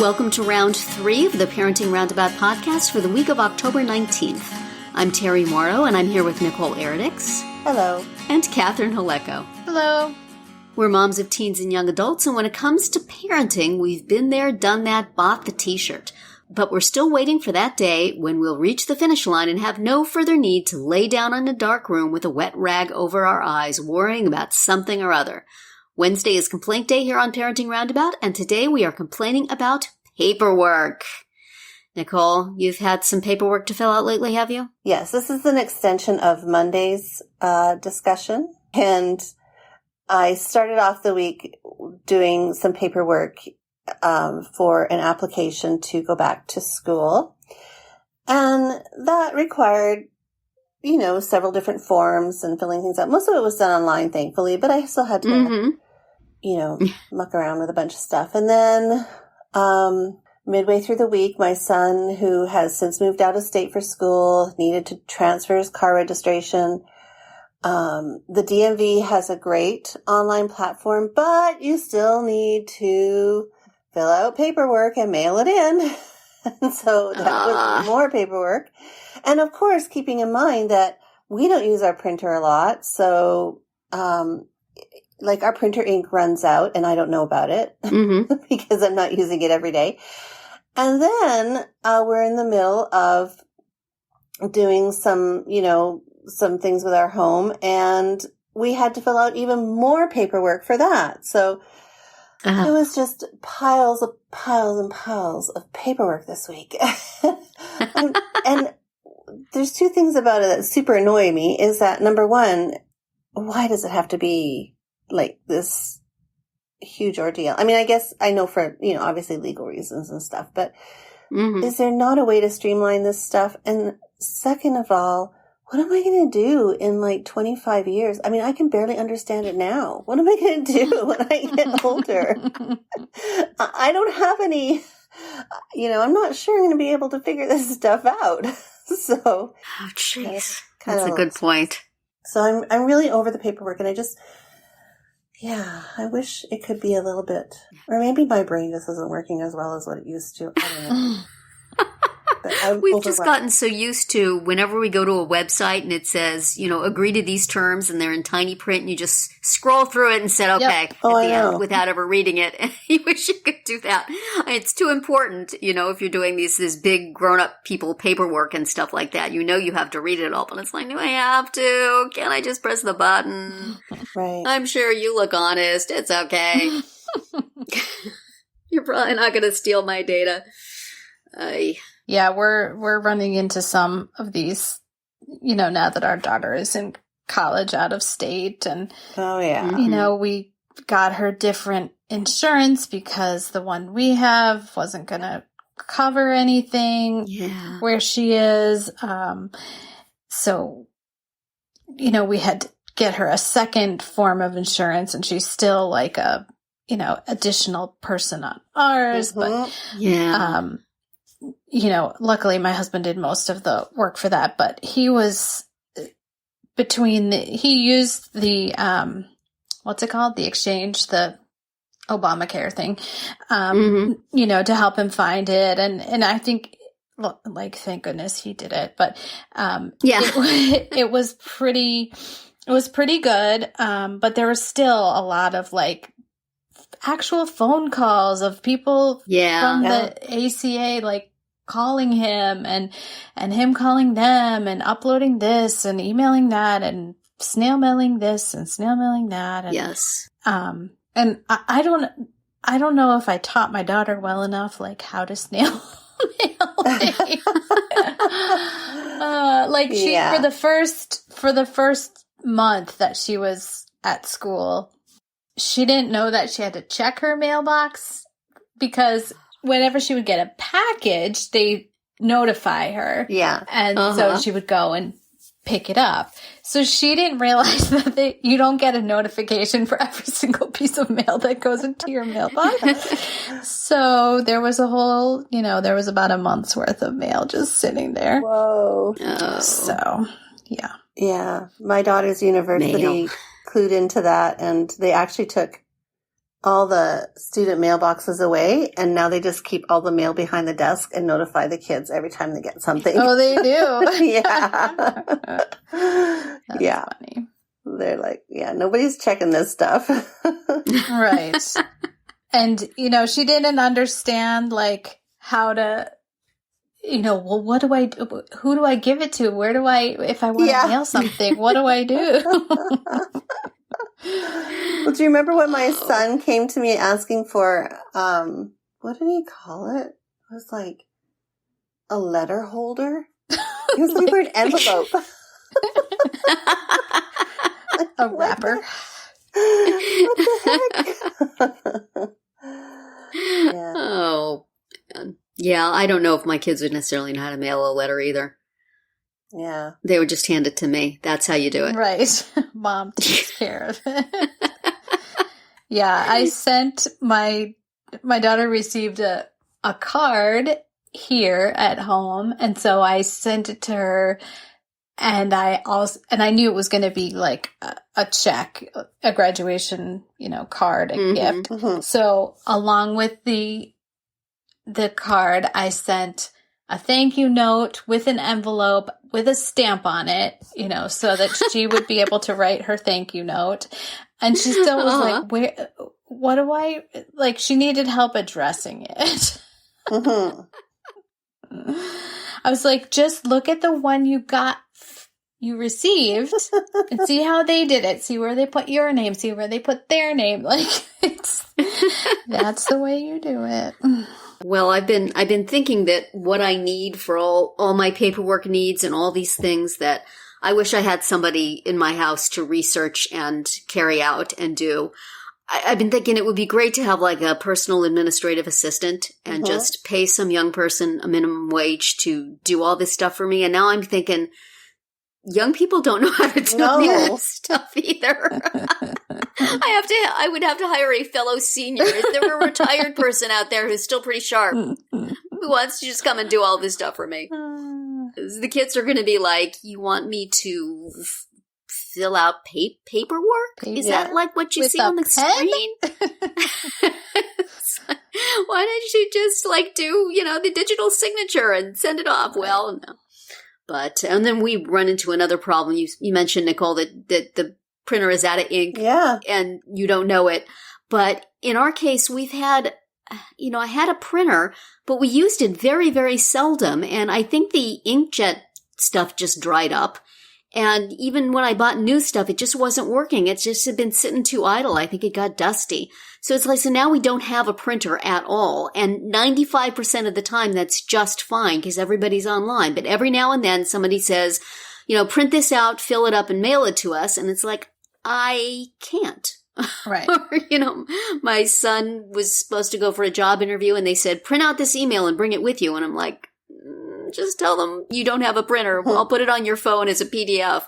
Welcome to round 3 of the Parenting Roundabout podcast for the week of October 19th. I'm Terry Morrow, and I'm here with Nicole Eridix. Hello. And Catherine Haleko. Hello. We're moms of teens and young adults, and when it comes to parenting, we've been there, done that, bought the t-shirt. But we're still waiting for that day when we'll reach the finish line and have no further need to lay down in a dark room with a wet rag over our eyes, worrying about something or other. Wednesday is complaint day here on Parenting Roundabout, and today we are complaining about paperwork. Nicole, you've had some paperwork to fill out lately, have you? Yes, this is an extension of Monday's discussion, and I started off the week doing some paperwork for an application to go back to school, and that required several different forms and filling things out. Most of it was done online, thankfully, but I still had to muck around with a bunch of stuff. And then midway through the week, my son, who has since moved out of state for school, needed to transfer his car registration. The DMV has a great online platform, but you still need to fill out paperwork and mail it in. And so that was more paperwork. And of course, keeping in mind that we don't use our printer a lot. So, our printer ink runs out and I don't know about it because I'm not using it every day. And then, we're in the middle of doing some things with our home, and we had to fill out even more paperwork for that. So it was just piles and piles of paperwork this week. and there's two things about it that super annoy me is that, number one, why does it have to be like this huge ordeal? I mean, I guess I know for, obviously legal reasons and stuff, but is there not a way to streamline this stuff? And second of all, what am I going to do in 25 years? I mean, I can barely understand it now. What am I going to do when I get older? I don't have any, I'm not sure I'm going to be able to figure this stuff out. So, oh, jeez, that's a good point. So I'm really over the paperwork, and I wish it could be a little bit, or maybe my brain just isn't working as well as what it used to. I don't know. We've just gotten so used to whenever we go to a website and it says, agree to these terms, and they're in tiny print, and you just scroll through it and said, okay, at the end without ever reading it. And you wish you could do that. It's too important, if you're doing this big grown-up people paperwork and stuff like that. You have to read it all, but it's like, do I have to? Can't I just press the button? Right. I'm sure you look honest. It's okay. You're probably not going to steal my data. Yeah, we're running into some of these, now that our daughter is in college out of state, and we got her different insurance because the one we have wasn't going to cover anything where she is. So, we had to get her a second form of insurance, and she's still like a, additional person on ours, but luckily my husband did most of the work for that, but he was he used the, what's it called? The exchange, the Obamacare thing, to help him find it. And I think, thank goodness he did it, but, it was pretty good. But there was still a lot of actual phone calls of people from the ACA, calling him and him calling them and uploading this and emailing that and snail mailing this and snail mailing that. And, yes. And I don't know if I taught my daughter well enough, how to snail mail. For the first month that she was at school, she didn't know that she had to check her mailbox because whenever she would get a package, they notify her. Yeah. And so she would go and pick it up. So she didn't realize that you don't get a notification for every single piece of mail that goes into your mailbox. So there was there was about a month's worth of mail just sitting there. Whoa. Oh. So, yeah. Yeah. My daughter's university clued into that, and they actually took all the student mailboxes away, and now they just keep all the mail behind the desk and notify the kids every time they get something. Oh, they do? Yeah. That's yeah. funny. They're like, yeah, nobody's checking this stuff. Right. And, she didn't understand, like, how to, well, what do I do? Who do I give it to? Where do if I want to mail something, what do I do? Well, do you remember when my son came to me asking for, what did he call it? It was like a letter holder. He was looking for an envelope. A wrapper. What the heck? Yeah. Oh, man. Yeah, I don't know if my kids would necessarily know how to mail a letter either. Yeah. They would just hand it to me. That's how you do it. Right. Mom takes care of it. Yeah, I sent my daughter received a card here at home, and so I sent it to her, and I knew it was going to be like a check, a graduation, card, a gift. Mm-hmm. So along with the card, I sent a thank you note with an envelope with a stamp on it, so that she would be able to write her thank you note. And she still was like, what do I, like, she needed help addressing it. Mm-hmm. I was like, just look at the one you received and see how they did it. See where they put your name, see where they put their name. Like, that's the way you do it. Well, I've been thinking that what I need for all my paperwork needs and all these things that I wish I had somebody in my house to research and carry out and do. I've been thinking it would be great to have like a personal administrative assistant and just pay some young person a minimum wage to do all this stuff for me. And now I'm thinking young people don't know how to do this stuff either. I would have to hire a fellow senior. Is there a retired person out there who's still pretty sharp who wants to just come and do all this stuff for me? The kids are going to be like, you want me to fill out paperwork? Is that like what you With see on the screen? Why don't you just like do, the digital signature and send it off? Well, no. But, and then we run into another problem. You mentioned, Nicole, that the printer is out of ink. Yeah. And you don't know it. But in our case, we've had, I had a printer, but we used it very, very seldom. And I think the inkjet stuff just dried up. And even when I bought new stuff, it just wasn't working. It just had been sitting too idle. I think it got dusty. So it's like, so now we don't have a printer at all. And 95% of the time, that's just fine because everybody's online. But every now and then somebody says, print this out, fill it up and mail it to us. And it's like, I can't. Right. Or, my son was supposed to go for a job interview and they said, print out this email and bring it with you. And I'm like, just tell them you don't have a printer. I'll put it on your phone as a PDF.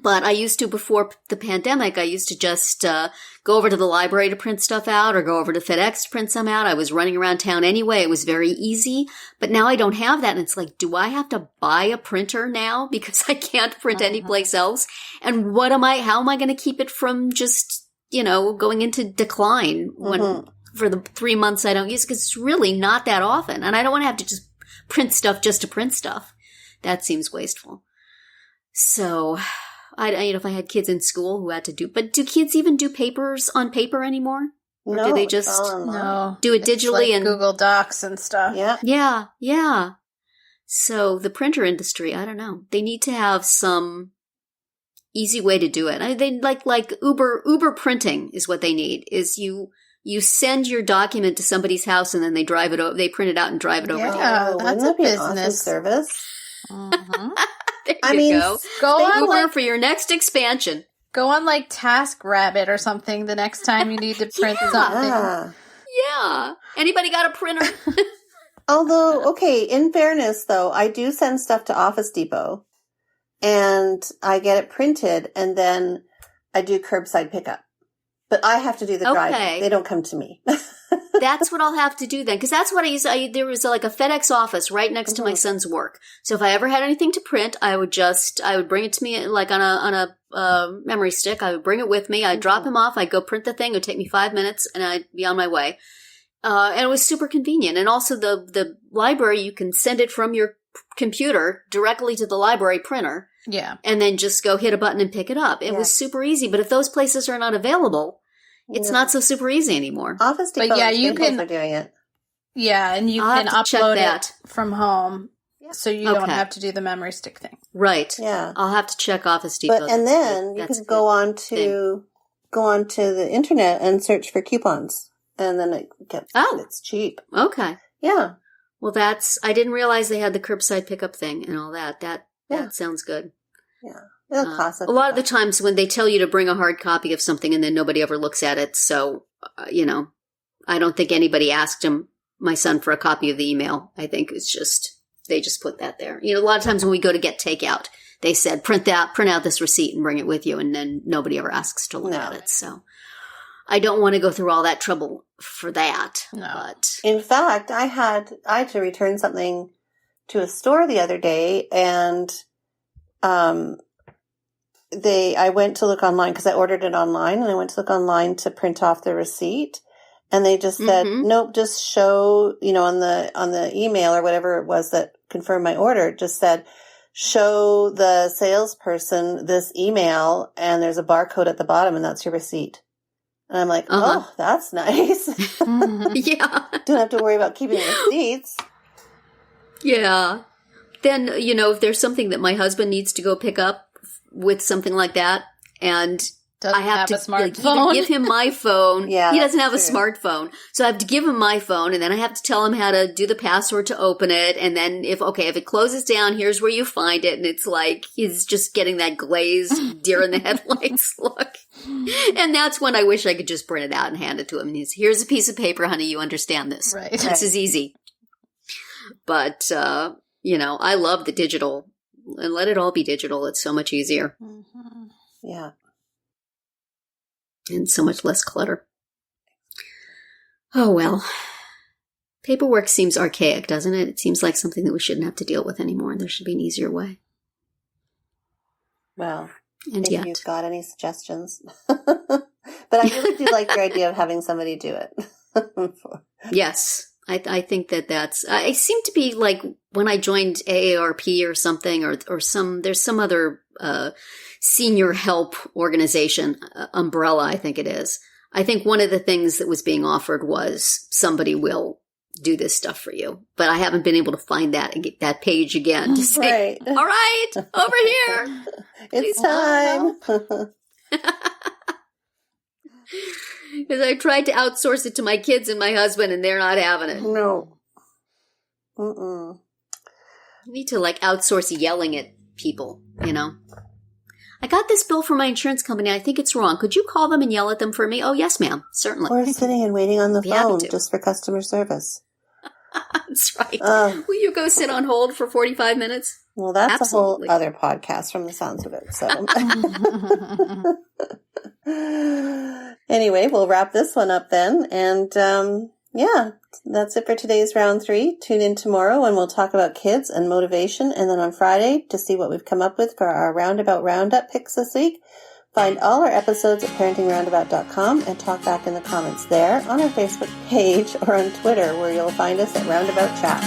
But I used to, before the pandemic, I used to just go over to the library to print stuff out or go over to FedEx to print some out. I was running around town anyway. It was very easy. But now I don't have that. And it's like, do I have to buy a printer now because I can't print anyplace else? And how am I going to keep it from just, going into decline for the 3 months I don't use it? Because it's really not that often. And I don't want to have to just print stuff just to print stuff. That seems wasteful. So if I had kids in school who had to but do kids even do papers on paper anymore? Or do they just do it digitally like and Google Docs and stuff? Yeah. Yeah. So the printer industry, I don't know. They need to have some easy way to do it. They like Uber printing is what they need. Is you send your document to somebody's house and then they drive it over. They print it out and drive it over. Yeah, that's a business awesome service. There you go. Go on Uber for your next expansion. Go on like TaskRabbit or something the next time you need to print something. Yeah. Anybody got a printer? Although, okay, in fairness though, I do send stuff to Office Depot and I get it printed and then I do curbside pickup. But I have to do the driving. They don't come to me. That's what I'll have to do then, because that's what I used. There was like a FedEx office right next to my son's work. So if I ever had anything to print, I would bring it to me like on a memory stick. I would bring it with me. I'd drop him off. I'd go print the thing. It would take me 5 minutes, and I'd be on my way. And it was super convenient. And also the library, you can send it from your computer directly to the library printer. Yeah. And then just go hit a button and pick it up. It was super easy. But if those places are not available, it's not so super easy anymore. Office Depot you are doing it. Yeah, and you can upload it from home, so you don't have to do the memory stick thing. Right. Yeah. I'll have to check Office Depot. And then you can go on to the internet and search for coupons, and then it's cheap. Okay. Yeah. Well, I didn't realize they had the curbside pickup thing and all that. That sounds good. Yeah. It'll cost a lot of the times when they tell you to bring a hard copy of something and then nobody ever looks at it. So, I don't think anybody asked my son for a copy of the email. I think it's just, they just put that there. A lot of times when we go to get takeout, they said, print out this receipt and bring it with you. And then nobody ever asks to look at it. So I don't want to go through all that trouble for that. No. But in fact, I had to return something to a store the other day, and, I went to look online because I ordered it online, and I went to look online to print off the receipt, and they just said, nope, just show, on the email or whatever it was that confirmed my order, it just said, show the salesperson this email, and there's a barcode at the bottom, and that's your receipt. And I'm like, oh, that's nice. Yeah. Don't have to worry about keeping receipts. Yeah. Then, if there's something that my husband needs to go pick up with something like that, and I have to a smartphone. Give him my phone. Yeah, he doesn't have a smartphone. So I have to give him my phone, and then I have to tell him how to do the password to open it. And then if it closes down, here's where you find it. And it's like, he's just getting that glazed deer in the headlights look. And that's when I wish I could just print it out and hand it to him. And here's a piece of paper, honey, you understand this. Right. This is easy. But, I love the digital, and let it all be digital. It's so much easier. Mm-hmm. Yeah. And so much less clutter. Oh, well. Paperwork seems archaic, doesn't it? It seems like something that we shouldn't have to deal with anymore. There should be an easier way. Well, and if you've got any suggestions. But I really do like your idea of having somebody do it. Yes. I think that's, I seem to be like when I joined AARP or something, or there's some other senior help organization, umbrella, I think it is. I think one of the things that was being offered was somebody will do this stuff for you. But I haven't been able to find that page again to say, all right, over here. It's time. Because I tried to outsource it to my kids and my husband, and they're not having it. No. Mm-mm. I need to outsource yelling at people, I got this bill from my insurance company. I think it's wrong. Could you call them and yell at them for me? Oh, yes, ma'am. Certainly. Or sitting and waiting on the phone just for customer service. That's right. Will you go sit on hold for 45 minutes? Well, that's Absolutely. A whole other podcast from the sounds of it. So anyway, we'll wrap this one up then. And that's it for today's round 3. Tune in tomorrow and we'll talk about kids and motivation. And then on Friday to see what we've come up with for our Roundabout Roundup picks this week. Find all our episodes at parentingroundabout.com and talk back in the comments there, on our Facebook page, or on Twitter, where you'll find us at Roundabout Chat.